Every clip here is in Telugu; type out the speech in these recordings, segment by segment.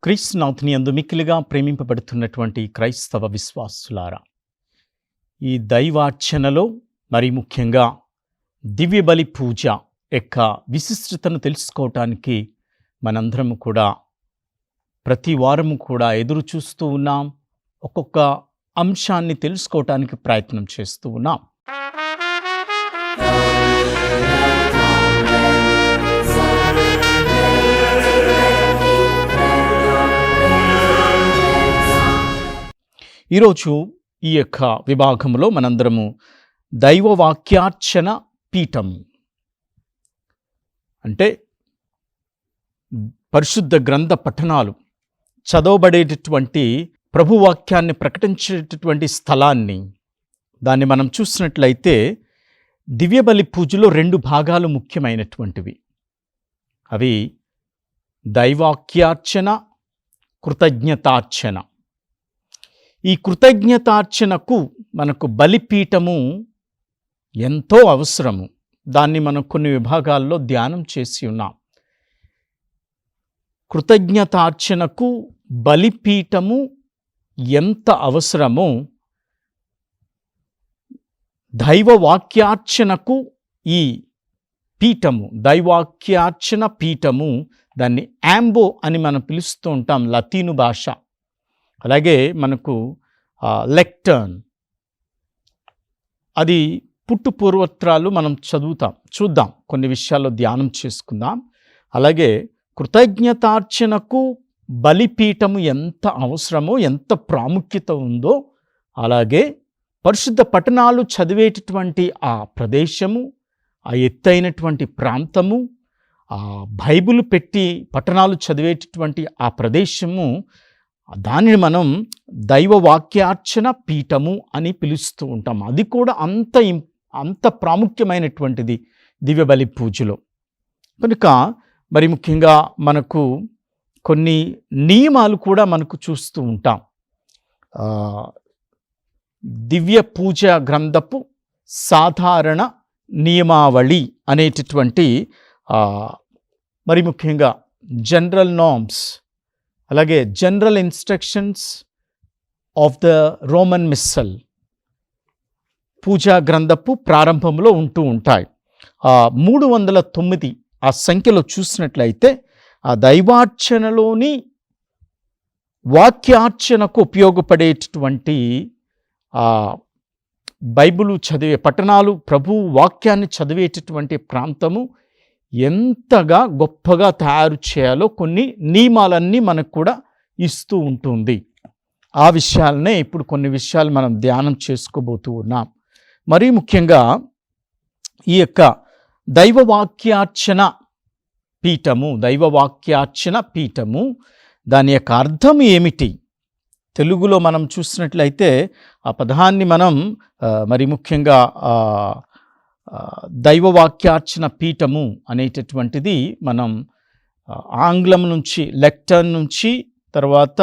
క్రీస్తునాథుని యందు మిక్కిలిగా ప్రేమింపబడుతున్నటువంటి క్రైస్తవ విశ్వాసులారా, ఈ దైవార్చనలో మరి ముఖ్యంగా దివ్య బలి పూజ యొక్క విశిష్టతను తెలుసుకోవటానికి మనందరం కూడా ప్రతి వారము కూడా ఎదురు చూస్తూ ఉన్నాం. ఒక్కొక్క అంశాన్ని తెలుసుకోవటానికి ప్రయత్నం చేస్తూ ఉన్నాం. ఈరోజు ఈ యొక్క విభాగంలో మనందరము దైవవాక్యార్చన పీఠము అంటే పరిశుద్ధ గ్రంథ పఠనాలు చదవబడేటటువంటి ప్రభువాక్యాన్ని ప్రకటించేటటువంటి స్థలాన్ని దాన్ని మనం చూసినట్లయితే దివ్యబలి పూజలో 2 భాగాలు ముఖ్యమైనటువంటివి. అవి దైవాక్యార్చన, కృతజ్ఞతార్చన. ఈ కృతజ్ఞతార్చనకు మనకు బలిపీఠము ఎంతో అవసరము. దాన్ని మనం కొన్ని విభాగాల్లో ధ్యానం చేసి ఉన్నాం. కృతజ్ఞతార్చనకు బలిపీఠము ఎంత అవసరమో దైవవాక్యార్చనకు ఈ పీఠము, దైవాక్యార్చన పీఠము, దాన్ని యాంబో అని మనం పిలుస్తూ ఉంటాం లతీను భాష. అలాగే మనకు లెక్టర్న్, అది పుట్టు పూర్వత్రాలు మనం చూద్దాం, కొన్ని విషయాల్లో ధ్యానం చేసుకుందాం. అలాగే కృతజ్ఞతార్చనకు బలిపీఠము ఎంత అవసరమో, ఎంత ప్రాముఖ్యత ఉందో, అలాగే పరిశుద్ధ పఠనాలు చదివేటటువంటి ఆ ప్రదేశము, ఆ ఎత్తైనటువంటి ప్రాంతము, ఆ బైబిల్ పెట్టి పఠనాలు చదివేటటువంటి ఆ ప్రదేశము, దానిని మనం దైవవాక్యార్చన పీఠము అని పిలుస్తూ ఉంటాం. అది కూడా అంత ప్రాముఖ్యమైనటువంటిది దివ్యబలి పూజలో. కనుక మరి ముఖ్యంగా మనకు కొన్ని నియమాలు కూడా మనకు చూస్తూ ఉంటాం. దివ్య పూజ గ్రంథపు సాధారణ నియమావళి అనేటటువంటి మరి ముఖ్యంగా జనరల్ నార్మ్స్, అలాగే general instructions of the Roman missal పూజా గ్రంథపు ప్రారంభంలో ఉంటూ ఉంటాయి. 309 ఆ సంఖ్యలో చూసినట్లయితే ఆ దైవార్చనలోని వాక్యార్చనకు ఉపయోగపడేటటువంటి బైబిలు చదివే పఠనాలు, ప్రభు వాక్యాన్ని చదివేటటువంటి ప్రాంతము ఎంతగా గొప్పగా తయారు చేయాలో కొన్ని నియమాలన్నీ మనకు కూడా ఇస్తూ ఉంటుంది. ఆ విషయాలనే ఇప్పుడు కొన్ని విషయాలు మనం ధ్యానం చేసుకోబోతూ ఉన్నాం. మరీ ముఖ్యంగా ఈ యొక్క దైవవాక్యార్చన పీఠము దాని యొక్క అర్థం ఏమిటి? తెలుగులో మనం చూసినట్లయితే ఆ పదాన్ని మనం మరి ముఖ్యంగా దైవవాక్యార్చన పీఠము అనేటటువంటిది మనం ఆంగ్లం నుంచి, లెక్టర్న్ నుంచి, తర్వాత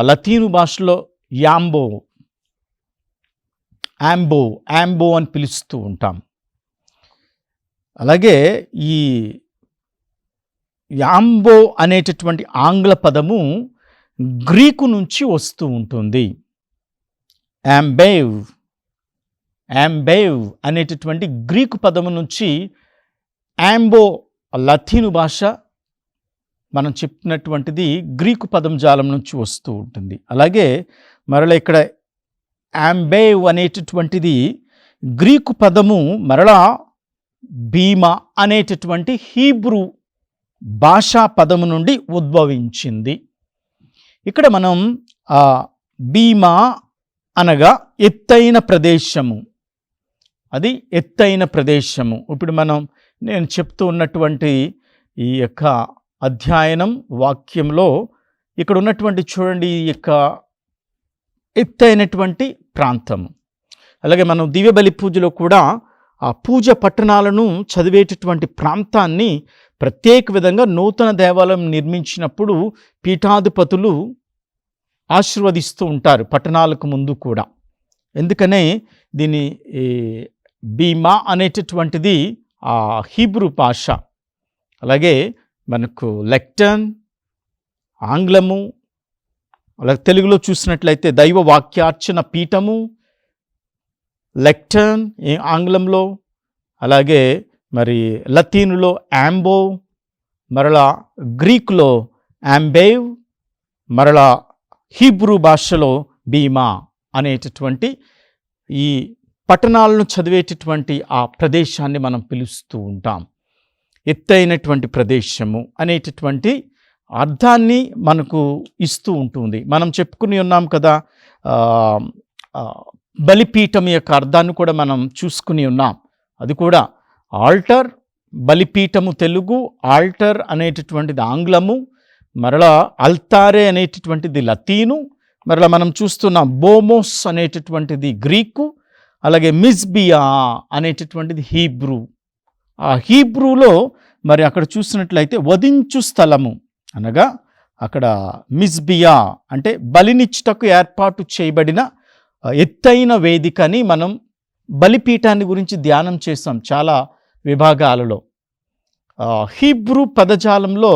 లతీను భాషలో యాంబో అని పిలుస్తూ ఉంటాం. అలాగే ఈ యాంబో అనేటటువంటి ఆంగ్ల పదము గ్రీకు నుంచి వస్తూ ఉంటుంది. యాంబేవ్ అనేటటువంటి గ్రీకు పదము నుంచి యాంబో లతీను భాష మనం చెప్పినటువంటిది గ్రీకు పదం జాలం నుంచి వస్తూ ఉంటుంది. అలాగే మరలా ఇక్కడ యాంబేవ్ అనేటటువంటిది గ్రీకు పదము మరలా బీమా అనేటటువంటి హీబ్రూ భాషా పదము నుండి ఉద్భవించింది. ఇక్కడ మనం బీమా అనగా ఎత్తైన ప్రదేశము, అది ఎత్తైన ప్రదేశము. ఇప్పుడు నేను చెప్తూ ఉన్నటువంటి ఈ యొక్క అధ్యయనం వాక్యంలో ఇక్కడ ఉన్నటువంటి చూడండి, ఈ యొక్క ఎత్తైనటువంటి ప్రాంతము. అలాగే మనం దివ్యబలి పూజలో కూడా ఆ పూజ పట్టణాలను చదివేటటువంటి ప్రాంతాన్ని ప్రత్యేక విధంగా నూతన దేవాలయం నిర్మించినప్పుడు పీఠాధిపతులు ఆశీర్వదిస్తూ ఉంటారు పట్టణాలకు ముందు కూడా. ఎందుకనే దీని బీమా అనేటటువంటిది హీబ్రూ భాష. అలాగే మనకు లెక్టర్న్, ఆంగ్లము, అలాగే తెలుగులో చూసినట్లయితే దైవ వాక్యార్చన పీఠము, లెక్టర్న్ ఆంగ్లంలో, అలాగే మరి లతీనులో యాంబో, మరలా గ్రీకులో యాంబేవ్, మరలా హీబ్రూ భాషలో బీమా అనేటటువంటి ఈ పట్టణాలను చదివేటటువంటి ఆ ప్రదేశాన్ని మనం పిలుస్తూ ఉంటాం. ఎత్తైనటువంటి ప్రదేశము అనేటటువంటి అర్థాన్ని మనకు ఇస్తూ ఉంటుంది. మనం చెప్పుకుని ఉన్నాం కదా, బలిపీఠం యొక్క అర్థాన్ని కూడా మనం చూసుకుని ఉన్నాం. అది కూడా ఆల్టర్, బలిపీఠము తెలుగు, ఆల్టర్ అనేటటువంటిది ఆంగ్లము, మరలా అల్తారే అనేటటువంటిది లతీను, మరలా మనం చూస్తున్నాం బోమోస్ అనేటటువంటిది గ్రీకు, అలాగే మిజ్బియా అనేటటువంటిది హీబ్రూ. ఆ హీబ్రూలో మరి అక్కడ చూసినట్లయితే వధించు స్థలము అనగా అక్కడ మిజ్బియా అంటే బలినిచ్చుటకు ఏర్పాటు చేయబడిన ఎత్తైన వేదికని మనం బలిపీఠాన్ని గురించి ధ్యానం చేస్తాం చాలా విభాగాలలో. హీబ్రూ పదజాలంలో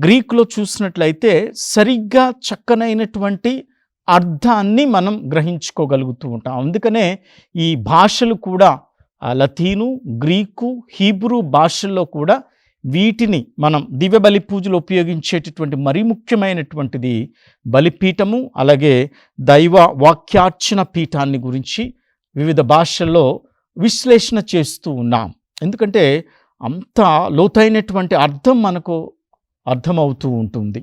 గ్రీకులో చూసినట్లయితే సరిగ్గా చక్కనైనటువంటి అర్థాన్ని మనం గ్రహించుకోగలుగుతూ ఉంటాం. అందుకనే ఈ భాషలు కూడా లతీను, గ్రీకు, హీబ్రూ భాషల్లో కూడా వీటిని మనం దివ్య బలి పూజలు ఉపయోగించేటటువంటి మరీ ముఖ్యమైనటువంటిది బలిపీఠము, అలాగే దైవ వాక్యార్చన పీఠాన్ని గురించి వివిధ భాషల్లో విశ్లేషణ చేస్తూ ఉన్నాం. ఎందుకంటే అంత లోతైనటువంటి అర్థం మనకు అర్థమవుతూ ఉంటుంది.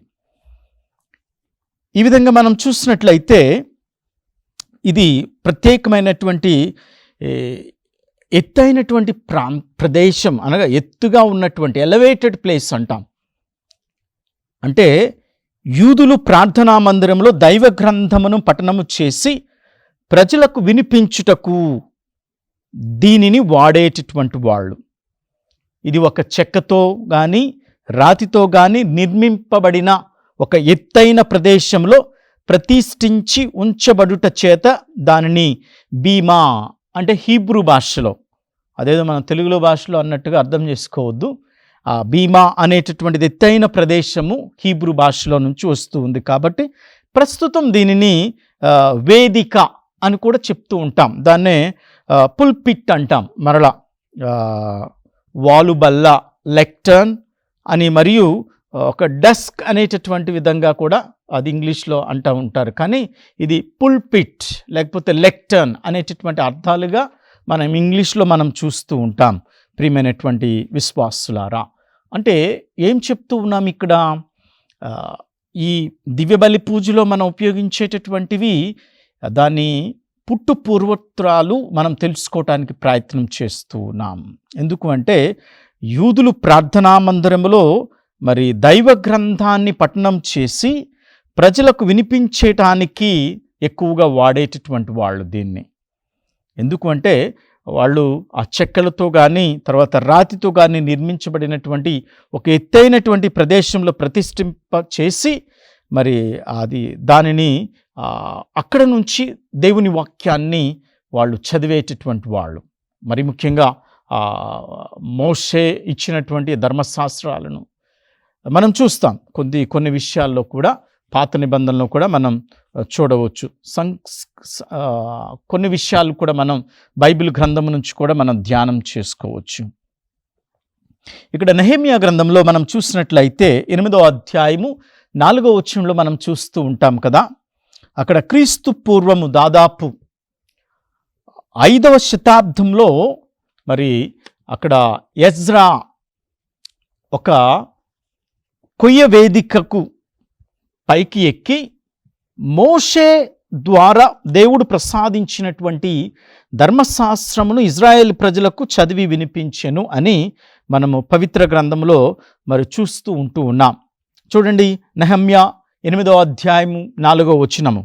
ఈ విధంగా మనం చూసినట్లయితే ఇది ప్రత్యేకమైనటువంటి ఎత్తైనటువంటి ప్రదేశం అనగా ఎత్తుగా ఉన్నటువంటి ఎలివేటెడ్ ప్లేస్ అంటాం. అంటే యూదులు ప్రార్థనా మందిరంలో దైవ గ్రంథమును పఠనము చేసి ప్రజలకు వినిపించుటకు దీనిని వాడేటటువంటి వాళ్ళు. ఇది ఒక చెక్కతో కానీ రాతితో కానీ నిర్మింపబడిన ఒక ఎత్తైన ప్రదేశంలో ప్రతిష్ఠించి ఉంచబడుట చేత దానిని బీమా అంటే హీబ్రూ భాషలో, అదేదో మన తెలుగులో భాషలో అన్నట్టుగా అర్థం చేసుకోవద్దు. ఆ బీమా అనేటటువంటిది ఎత్తైన ప్రదేశము హీబ్రూ భాషలో నుంచి వస్తూ ఉంది. కాబట్టి ప్రస్తుతం దీనిని వేదిక అని కూడా చెప్తూ ఉంటాం. దాన్నే పుల్పిట్ అంటాం. మరలా వాలుబల్ల, లెక్టర్న్ అని, మరియు ఒక డెస్క్ అనేటటువంటి విధంగా కూడా అది ఇంగ్లీష్లో అంటూ ఉంటారు. కానీ ఇది పుల్పిట్ లేకపోతే లెక్టర్న్ అనేటటువంటి అర్థాలుగా మనం ఇంగ్లీష్లో మనం చూస్తూ ఉంటాం. ప్రియమైనటువంటి విశ్వాసులారా, అంటే ఏం చెప్తూ ఉన్నాం ఇక్కడ? ఈ దివ్య బలి పూజలో మనం ఉపయోగించేటటువంటివి దాని పుట్టు పూర్వోత్తరాలు మనం తెలుసుకోవటానికి ప్రయత్నం చేస్తూ ఉన్నాం. ఎందుకు అంటే యూదులు ప్రార్థనా మందిరములో మరి దైవ గ్రంథాన్ని పఠనం చేసి ప్రజలకు వినిపించేటానికి ఎక్కువగా వాడేటటువంటి వాళ్ళు దీన్ని. ఎందుకు అంటే వాళ్ళు ఆ చెక్కలతో కానీ తర్వాత రాతితో కానీ నిర్మించబడినటువంటి ఒక ఎత్తైనటువంటి ప్రదేశంలో ప్రతిష్ఠింప చేసి మరి అది దానిని అక్కడ నుంచి దేవుని వాక్యాన్ని వాళ్ళు చదివేటటువంటి వాళ్ళు. మరి ముఖ్యంగా మోషే ఇచ్చినటువంటి ధర్మశాస్త్రాలను మనం చూస్తాం. కొన్ని విషయాల్లో కూడా పాత నిబంధనలో కూడా మనం చూడవచ్చు. కొన్ని విషయాలు కూడా మనం బైబిల్ గ్రంథం నుంచి కూడా మనం ధ్యానం చేసుకోవచ్చు. ఇక్కడ నెహెమ్యా గ్రంథంలో మనం చూసినట్లయితే 8వ అధ్యాయము 4వ వచనంలో మనం చూస్తూ ఉంటాం కదా. అక్కడ క్రీస్తు పూర్వము దాదాపు 5వ శతాబ్దంలో మరి అక్కడ ఎజ్రా ఒక కొయ్య వేదికకు పైకి ఎక్కి మోషే ద్వారా దేవుడు ప్రసాదించినటువంటి ధర్మశాస్త్రమును ఇజ్రాయేల్ ప్రజలకు చదివి వినిపించెను అని మనము పవిత్ర గ్రంథంలో మరి చూస్తూ ఉంటూ ఉన్నాం. చూడండి, నెహెమ్యా 8వ అధ్యాయము 4వ వచనము.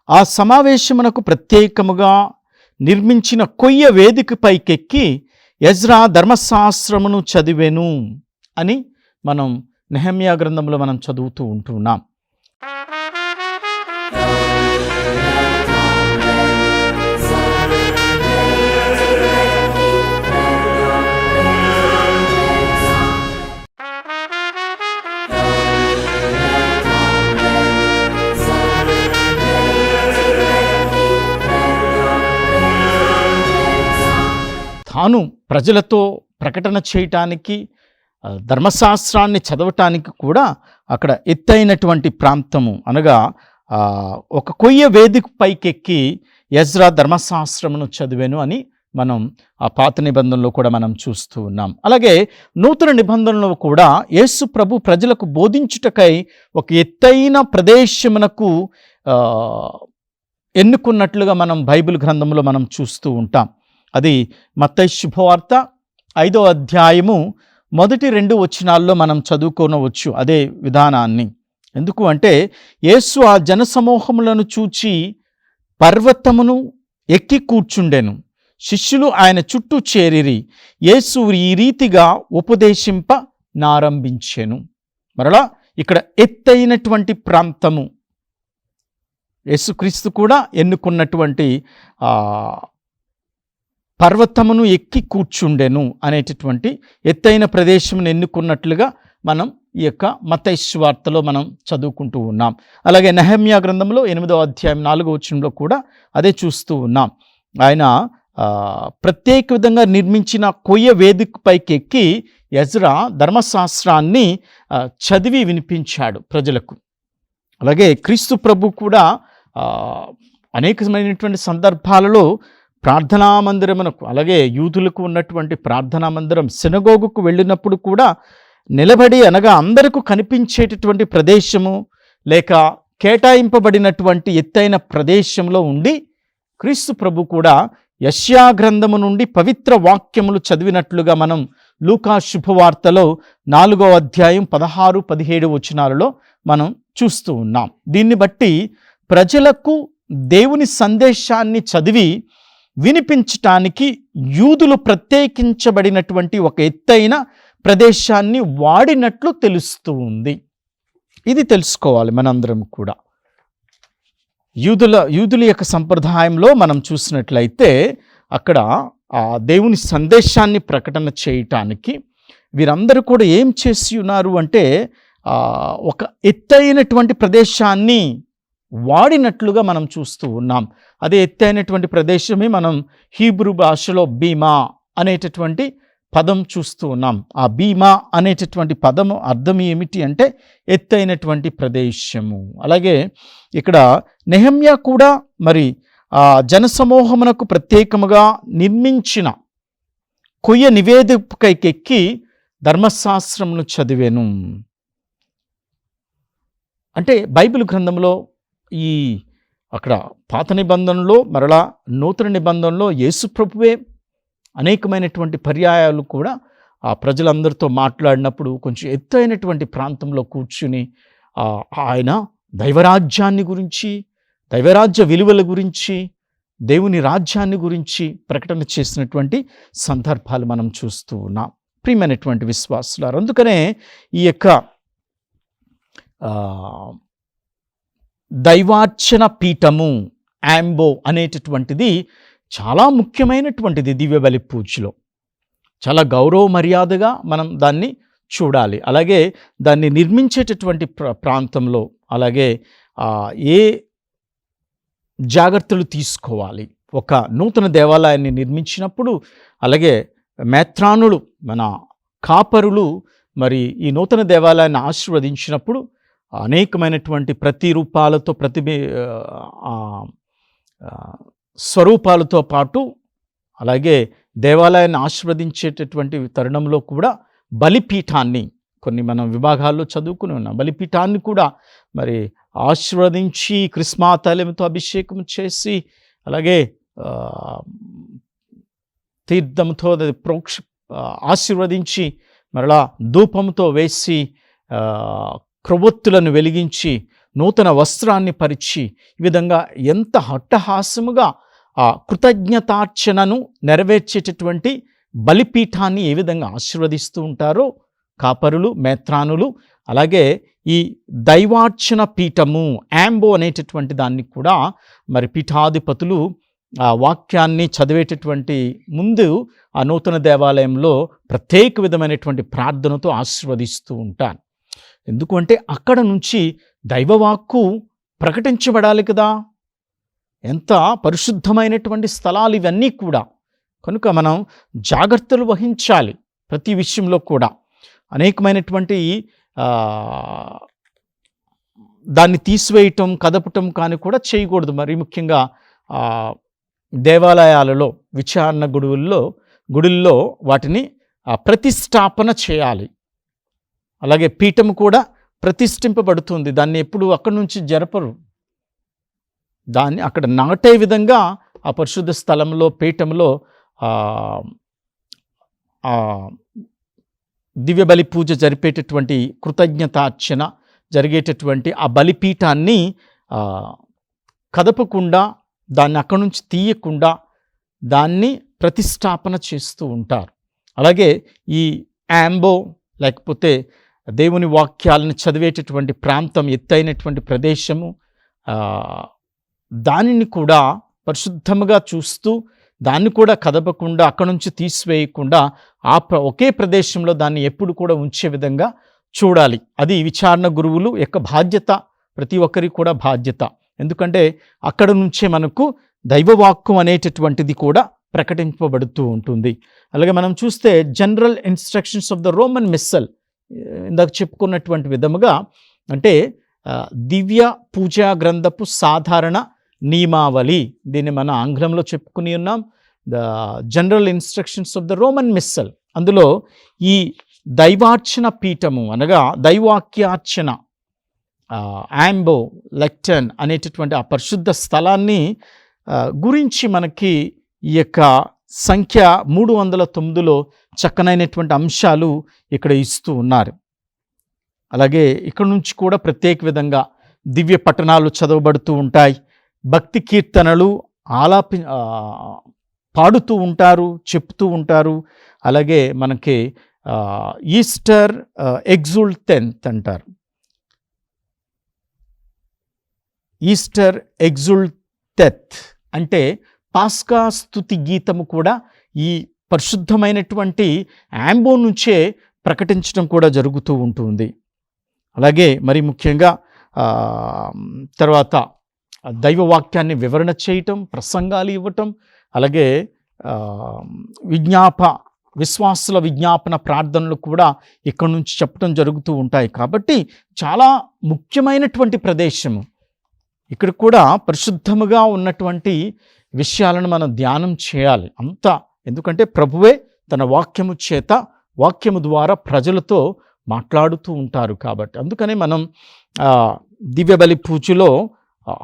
ఆ సమావేశమునకు ప్రత్యేకముగా నిర్మించిన కొయ్య వేదిక పైకెక్కి ఎజ్రా ధర్మశాస్త్రమును చదివెను అని మనం నెహెమ్యా గ్రంథంలో మనం చదువుతూ ఉంటున్నాం. తాను ప్రజలతో ప్రకటన చేయటానికి, ధర్మశాస్త్రాన్ని చదవటానికి కూడా అక్కడ ఎత్తైనటువంటి ప్రాంతము అనగా ఒక కొయ్య వేదిక పైకెక్కి ఎజ్రా ధర్మశాస్త్రమును చదివాను అని మనం ఆ పాత నిబంధనలో కూడా మనం చూస్తూ ఉన్నాం. అలాగే నూతన నిబంధనలో కూడా యేసు ప్రభు ప్రజలకు బోధించుటకై ఒక ఎత్తైన ప్రదేశమునకు ఎన్నుకున్నట్లుగా మనం బైబిల్ గ్రంథంలో మనం చూస్తూ ఉంటాం. అది మత్తయి శుభవార్త 5వ అధ్యాయము 1-2 వచనాల్లో మనం చదువుకోనవచ్చు అదే విధానాన్ని. ఎందుకు అంటే యేసు ఆ జనసమూహములను చూచి పర్వతమును ఎక్కి కూర్చుండెను. శిష్యులు ఆయన చుట్టూ చేరిరి. యేసు ఈ రీతిగా ఉపదేశింపనారంభించెను. మరలా ఇక్కడ ఎత్తైనటువంటి ప్రాంతము, యేసుక్రీస్తు కూడా ఎన్నుకున్నటువంటి పర్వతమును ఎక్కి కూర్చుండెను అనేటటువంటి ఎత్తైన ప్రదేశమును ఎన్నుకున్నట్లుగా మనం ఈ యొక్క మత్తయి సువార్తలో మనం చదువుకుంటూ ఉన్నాం. అలాగే నెహెమ్యా గ్రంథంలో 8వ అధ్యాయం 4వ వచనంలో కూడా అదే చూస్తూ ఉన్నాం. ఆయన ప్రత్యేక విధంగా నిర్మించిన కొయ్య వేదిక పైకి ఎక్కి ఎజ్రా ధర్మశాస్త్రాన్ని చదివి వినిపించాడు ప్రజలకు. అలాగే క్రీస్తు ప్రభు కూడా అనేకమైనటువంటి సందర్భాలలో ప్రార్థనా మందిరమునకు, అలాగే యూదులకు ఉన్నటువంటి ప్రార్థనా మందిరం సినగోగుకు వెళ్ళినప్పుడు కూడా నిలబడి, అనగా అందరికీ కనిపించేటటువంటి ప్రదేశము లేక కేటాయింపబడినటువంటి ఎత్తైన ప్రదేశంలో ఉండి క్రీస్తు ప్రభు కూడా యెషయా గ్రంథము నుండి పవిత్ర వాక్యములు చదివినట్లుగా మనం లూకా శుభవార్తలో 4వ అధ్యాయం 16-17 వచనాలలో మనం చూస్తూ ఉన్నాం. దీన్ని బట్టి ప్రజలకు దేవుని సందేశాన్ని చదివి వినిపించటానికి యూదులు ప్రత్యేకించబడినటువంటి ఒక ఎత్తైన ప్రదేశాన్ని వాడినట్లు తెలుస్తూ ఉంది. ఇది తెలుసుకోవాలి మనందరం కూడా. యూదుల యొక్క సంప్రదాయంలో మనం చూసినట్లయితే అక్కడ ఆ దేవుని సందేశాన్ని ప్రకటన చేయటానికి వీరందరూ కూడా ఏం చేసి ఉన్నారు అంటే ఒక ఎత్తైనటువంటి ప్రదేశాన్ని వాడినట్లుగా మనం చూస్తూ ఉన్నాం. అదే ఎత్తైనటువంటి ప్రదేశమే మనం హీబ్రూ భాషలో బీమా అనేటటువంటి పదం చూస్తూ ఉన్నాం. ఆ బీమా అనేటటువంటి పదము అర్థం ఏమిటి అంటే ఎత్తైనటువంటి ప్రదేశము. అలాగే ఇక్కడ నెహెమ్యా కూడా మరి ఆ జనసమూహమునకు ప్రత్యేకముగా నిర్మించిన కొయ్య నివేదికైకెక్కి ధర్మశాస్త్రమును చదివాను. అంటే బైబిల్ గ్రంథంలో ఈ అక్కడ పాత నిబంధనలో మరలా నూతన నిబంధనలో యేసు ప్రభువే అనేకమైనటువంటి పర్యాయాలు కూడా ఆ ప్రజలందరితో మాట్లాడినప్పుడు కొంచెం ఎత్తైనటువంటి ప్రాంతంలో కూర్చుని ఆయన దైవరాజ్యాన్ని గురించి, దైవరాజ్య విలువల గురించి, దేవుని రాజ్యాన్ని గురించి ప్రకటన చేసినటువంటి సందర్భాలు మనం చూస్తూ ఉన్నాం. ప్రియమైనటువంటి విశ్వాసులారు, అందుకనే ఈ యొక్క దైవార్చన పీఠము యాంబో అనేటటువంటిది చాలా ముఖ్యమైనటువంటిది. దివ్య బలి పూజలో చాలా గౌరవ మర్యాదగా మనం దాన్ని చూడాలి. అలాగే దాన్ని నిర్మించేటటువంటి ప్రాంతంలో అలాగే ఏ జాగ్రత్తలు తీసుకోవాలి. ఒక నూతన దేవాలయాన్ని నిర్మించినప్పుడు అలాగే మేత్రానులు, మన కాపరులు మరి ఈ నూతన దేవాలయాన్ని ఆశీర్వదించినప్పుడు అనేకమైనటువంటి ప్రతిరూపాలతో స్వరూపాలతో పాటు అలాగే దేవాలయాన్ని ఆశీర్వదించేటటువంటి తరుణంలో కూడా బలిపీఠాన్ని కొన్ని మనం విభాగాల్లో చదువుకుని ఉన్నాం. బలిపీఠాన్ని కూడా మరి ఆశీర్వదించి కృష్ణా తైలముతో అభిషేకం చేసి అలాగే తీర్థంతో ఆశీర్వదించి మరలా ధూపంతో వేసి క్రొవ్వొత్తులను వెలిగించి నూతన వస్త్రాన్ని పరిచి ఈ విధంగా ఎంత హట్టహాసముగా ఆ కృతజ్ఞతార్చనను నెరవేర్చేటటువంటి బలిపీఠాన్ని ఏ విధంగా ఆశీర్వదిస్తూ ఉంటారో కాపరులు, మేత్రానులు, అలాగే ఈ దైవార్చన పీఠము యాంబో అనేటటువంటి దాన్ని కూడా మరి పీఠాధిపతులు ఆ వాక్యాన్ని చదివేటటువంటి ముందు ఆ నూతన దేవాలయంలో ప్రత్యేక విధమైనటువంటి ప్రార్థనతో ఆశీర్వదిస్తూ ఉంటాను. ఎందుకంటే అక్కడ నుంచి దైవవాక్కు ప్రకటించబడాలి కదా. ఎంత పరిశుద్ధమైనటువంటి స్థలాలు ఇవన్నీ కూడా. కనుక మనం జాగ్రత్తలు వహించాలి ప్రతి విషయంలో కూడా. అనేకమైనటువంటి దాన్ని తీసివేయటం, కదపటం కానీ కూడా చేయకూడదు. మరి ముఖ్యంగా దేవాలయాలలో, విచారణ గుడుల్లో వాటిని ప్రతిష్టాపన చేయాలి. అలాగే పీఠము కూడా ప్రతిష్ఠింపబడుతుంది. దాన్ని ఎప్పుడు అక్కడి నుంచి జరపరు. దాన్ని అక్కడ నాటే విధంగా ఆ పరిశుద్ధ స్థలంలో, పీఠంలో దివ్య బలి పూజ జరిపేటటువంటి కృతజ్ఞతార్చన జరిగేటటువంటి ఆ బలిపీఠాన్ని కదపకుండా, దాన్ని అక్కడి నుంచి తీయకుండా దాన్ని ప్రతిష్టాపన చేస్తూ ఉంటారు. అలాగే ఈ యాంబో లేకపోతే దేవుని వాక్యాలను చదివేటటువంటి ప్రాంతం, ఎత్తైనటువంటి ప్రదేశము, దానిని కూడా పరిశుద్ధముగా చూస్తూ దాన్ని కూడా కదపకుండా, అక్కడి నుంచి తీసివేయకుండా ఒకే ప్రదేశంలో దాన్ని ఎప్పుడు కూడా ఉంచే విధంగా చూడాలి. అది విచారణ గురువులు యొక్క బాధ్యత, ప్రతి ఒక్కరికి కూడా బాధ్యత. ఎందుకంటే అక్కడ నుంచే మనకు దైవవాక్యం అనేటటువంటిది కూడా ప్రకటింపబడుతూ ఉంటుంది. అలాగే మనం చూస్తే general instructions of the Roman missile, ఇందాక చెప్పుకున్నటువంటి విధముగా, అంటే దివ్య పూజా గ్రంథపు సాధారణ నియమావళి, దీన్ని మన ఆంగ్లంలో చెప్పుకుని ఉన్నాం, the general instructions of the Roman missile. అందులో ఈ దైవార్చన పీఠము అనగా దైవాక్యార్చన, యాంబో లెక్టర్న్ అనేటటువంటి ఆ పరిశుద్ధ స్థలాన్ని గురించి మనకి ఈ యొక్క సంఖ్య 309లో చక్కనైనటువంటి అంశాలు ఇక్కడ ఇస్తూ ఉన్నారు. అలాగే ఇక్కడ నుంచి కూడా ప్రత్యేక విధంగా దివ్య పట్టణాలు చదవబడుతూ ఉంటాయి. భక్తి కీర్తనలు పాడుతూ ఉంటారు, చెప్తూ ఉంటారు. అలాగే మనకి ఈస్టర్ ఎగ్జుల్టెంత్ అంటారు. ఈస్టర్ ఎగ్జుల్టెత్ అంటే పాస్కా స్తుతి గీతము కూడా ఈ పరిశుద్ధమైనటువంటి యాంబో నుంచే ప్రకటించడం కూడా జరుగుతూ ఉంటుంది. అలాగే మరి ముఖ్యంగా తర్వాత దైవవాక్యాన్ని వివరణ చేయటం, ప్రసంగాలు ఇవ్వటం, అలాగే విశ్వాసుల విజ్ఞాపన ప్రార్థనలు కూడా ఇక్కడ నుంచి చెప్పడం జరుగుతూ ఉంటాయి. కాబట్టి చాలా ముఖ్యమైనటువంటి ప్రదేశము. ఇక్కడ కూడా పరిశుద్ధముగా ఉన్నటువంటి విషయాలను మనం ధ్యానం చేయాలి అంతా. ఎందుకంటే ప్రభువే తన వాక్యము ద్వారా ప్రజలతో మాట్లాడుతూ ఉంటారు కాబట్టి. అందుకనే మనం దివ్య బలి పూజలో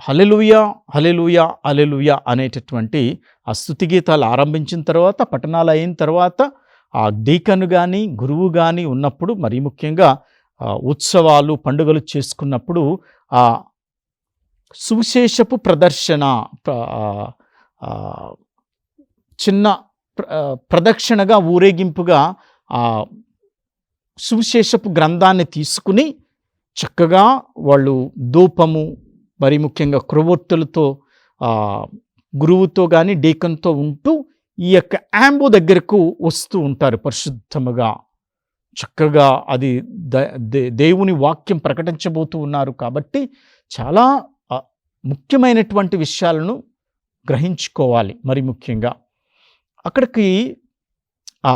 హల్లెలూయా హల్లెలూయా హల్లెలూయా అనేటటువంటి ఆ స్తుతి గీతాలు ఆరంభించిన తర్వాత, పఠనాలు అయిన తర్వాత ఆ డీకను కానీ గురువు కానీ ఉన్నప్పుడు, మరి ముఖ్యంగా ఉత్సవాలు పండుగలు చేసుకున్నప్పుడు ఆ సువిశేషపు ప్రదర్శన, చిన్న ప్రదక్షిణగా ఊరేగింపుగా ఆ సువిశేషపు గ్రంథాన్ని తీసుకుని చక్కగా వాళ్ళు ధూపము, మరి ముఖ్యంగా క్రొవ్వొత్తులతో గురువుతో కానీ డీకన్తో ఉంటూ ఈ యొక్క యాంబో దగ్గరకు వస్తూ ఉంటారు. పరిశుద్ధముగా చక్కగా అది దేవుని వాక్యం ప్రకటించబోతూ ఉన్నారు కాబట్టి చాలా ముఖ్యమైనటువంటి విషయాలను గ్రహించుకోవాలి. మరి ముఖ్యంగా అక్కడికి ఆ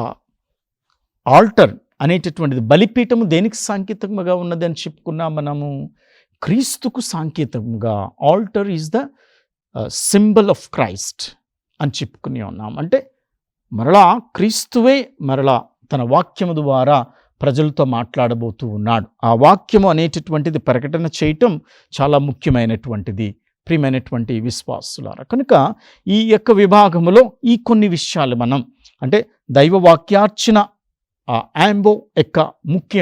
ఆల్టర్ అనేటటువంటిది, బలిపీఠము దేనికి సాంకేతికముగా ఉన్నది అని చెప్పుకున్నాం మనము, క్రీస్తుకు సాంకేతికముగా. Altar is the symbol of Christ అని చెప్పుకుని ఉన్నాం. అంటే మరలా క్రీస్తువే మరలా తన వాక్యము ద్వారా ప్రజలతో మాట్లాడబోతూ ఉన్నాడు. ఆ వాక్యము అనేటటువంటిది ప్రకటన చేయటం చాలా ముఖ్యమైనటువంటిది ప్రియమైనటువంటి విశ్వాసులారా. కనుక ఈ యొక్క విభాగములో ఈ కొన్ని విషయాలు మనం, అంటే దైవవాక్యార్చన యాంబో యొక్క ముఖ్య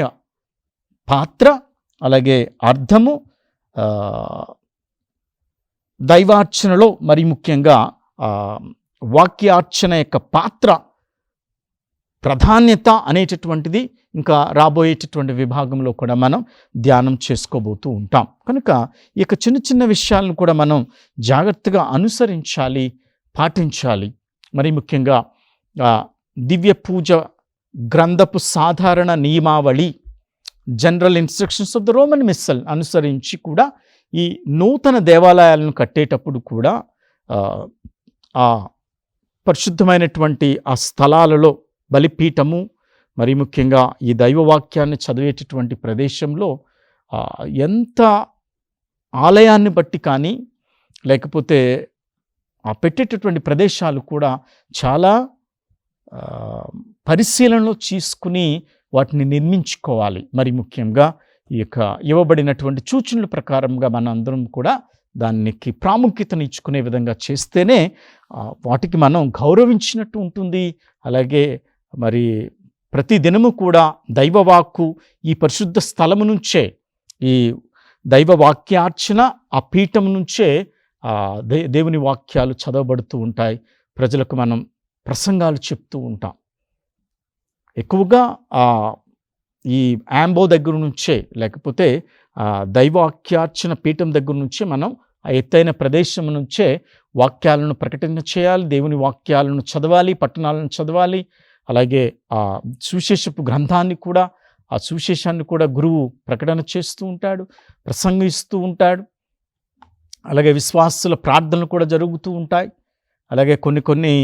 పాత్ర, అలాగే అర్థము, దైవార్చనలో మరి ముఖ్యంగా వాక్యార్చన యొక్క పాత్ర, ప్రాధాన్యత అనేటటువంటిది ఇంకా రాబోయేటటువంటి విభాగంలో కూడా మనం ధ్యానం చేసుకోబోతూ ఉంటాం. కనుక ఈ యొక్క చిన్న చిన్న విషయాలను కూడా మనం జాగ్రత్తగా అనుసరించాలి, పాటించాలి. మరి ముఖ్యంగా దివ్య పూజ గ్రంథపు సాధారణ నియమావళి, general instructions of the Roman missile అనుసరించి కూడా ఈ నూతన దేవాలయాలను కట్టేటప్పుడు కూడా ఆ పరిశుద్ధమైనటువంటి ఆ స్థలాలలో బలిపీఠము, మరి ముఖ్యంగా ఈ దైవవాక్యాన్ని చదివేటటువంటి ప్రదేశంలో ఎంత ఆలయాన్ని బట్టి కానీ, లేకపోతే ఆ పెట్టేటటువంటి ప్రదేశాలు కూడా చాలా పరిశీలనలో తీసుకుని వాటిని నిర్మించుకోవాలి. మరి ముఖ్యంగా ఈ యొక్క ఇవ్వబడినటువంటి సూచనల ప్రకారంగా మన అందరం కూడా దానికి ప్రాముఖ్యతనిచ్చుకునే విధంగా చేస్తేనే వాటికి మనం గౌరవించినట్టు ఉంటుంది. అలాగే మరి ప్రతి దినము కూడా దైవవాక్కు ఈ పరిశుద్ధ స్థలము నుంచే, ఈ దైవవాక్యార్చన ఆ పీఠం నుంచే దేవుని వాక్యాలు చదవబడుతూ ఉంటాయి. ప్రజలకు మనం ప్రసంగాలు చెప్తూ ఉంటాం. ఎక్కువగా ఈ యాంబో దగ్గర నుంచే, లేకపోతే దైవవాక్యార్చన పీఠం దగ్గర నుంచే మనం ఆ ఎత్తైన ప్రదేశం నుంచే వాక్యాలను ప్రకటన చేయాలి, దేవుని వాక్యాలను చదవాలి, పట్టణాలను చదవాలి. అలాగే ఆ సువిశేషపు గ్రంథాన్ని కూడా, ఆ సువిశేషాన్ని కూడా గురువు ప్రకటన చేస్తూ ఉంటాడు, ప్రసంగిస్తూ ఉంటాడు. అలాగే విశ్వాసుల ప్రార్థనలు కూడా జరుగుతూ ఉంటాయి. అలాగే కొన్ని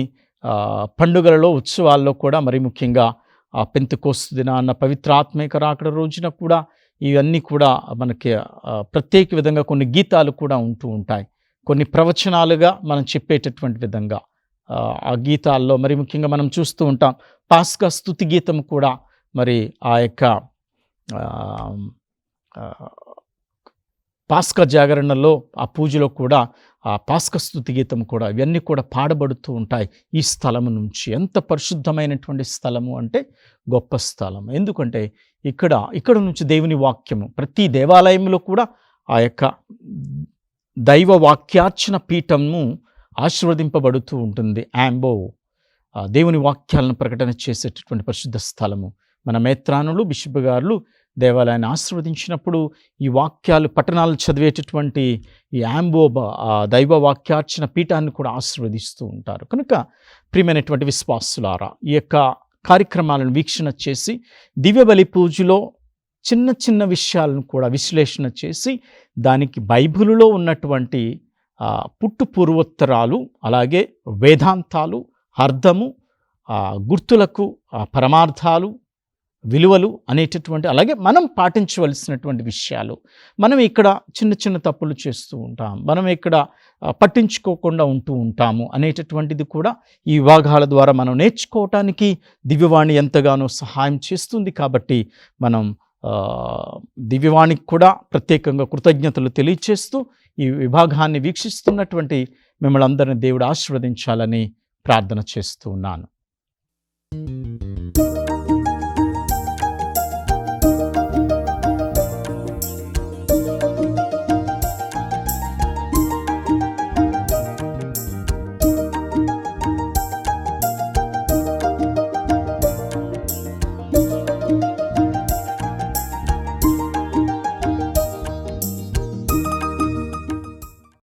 పండుగలలో, ఉత్సవాల్లో కూడా, మరి ముఖ్యంగా ఆ పెంతెకోస్తు దినాన్న పవిత్రాత్మక రాకడ రోజున కూడా ఇవన్నీ కూడా మనకి ప్రత్యేక విధంగా కొన్ని గీతాలు కూడా ఉంటూ ఉంటాయి. కొన్ని ప్రవచనాలుగా మనం చెప్పేటటువంటి విధంగా ఆ గీతాల్లో మరి ముఖ్యంగా మనం చూస్తూ ఉంటాం. పాస్కా స్తుతి గీతం కూడా, మరి ఆ యొక్క పాస్కా జాగరణలో ఆ పూజలో కూడా ఆ పాస్కా స్తుతి గీతం కూడా, ఇవన్నీ కూడా పాడబడుతూ ఉంటాయి ఈ స్థలము నుంచి. ఎంత పరిశుద్ధమైనటువంటి స్థలము అంటే గొప్ప స్థలం. ఎందుకంటే ఇక్కడ నుంచి దేవుని వాక్యము ప్రతి దేవాలయంలో కూడా ఆ యొక్క దైవ వాక్యార్చన పీఠము ఆశీర్వదింపబడుతూ ఉంటుంది. యాంబో దేవుని వాక్యాలను ప్రకటన చేసేటటువంటి పరిశుద్ధ స్థలము. మన మేత్రానులు, బిషప్ గారులు దేవాలయాన్ని ఆశీర్వదించినప్పుడు ఈ వాక్యాలు, పట్టణాలు చదివేటటువంటి ఈ యాంబో దైవ వాక్యార్చన పీఠాన్ని కూడా ఆశీర్వదిస్తూ ఉంటారు. కనుక ప్రియమైనటువంటి విశ్వాసులారా, ఈ యొక్క కార్యక్రమాలను వీక్షణ చేసి దివ్య బలి పూజలో చిన్న చిన్న విషయాలను కూడా విశ్లేషణ చేసి దానికి బైబిలులో ఉన్నటువంటి పుట్టు పూర్వోత్తరాలు, అలాగే వేదాంతాలు, అర్థము, గుర్తులకు పరమార్థాలు, విలువలు అనేటటువంటి, అలాగే మనం పాటించవలసినటువంటి విషయాలు. మనం ఇక్కడ చిన్న చిన్న తప్పులు చేస్తూ ఉంటాం, మనం ఇక్కడ పట్టించుకోకుండా ఉంటూ ఉంటాము అనేటటువంటిది కూడా ఈ విభాగాల ద్వారా మనం నేర్చుకోవటానికి దివ్యవాణి ఎంతగానో సహాయం చేస్తుంది. కాబట్టి మనం దివ్యవాణికి కూడా ప్రత్యేకంగా కృతజ్ఞతలు తెలియచేస్తూ ఈ విభాగాన్ని వీక్షిస్తున్నటువంటి మిమ్మల్ని అందరినీ దేవుడు ఆశీర్వదించాలని ప్రార్థన చేస్తూ ఉన్నాను.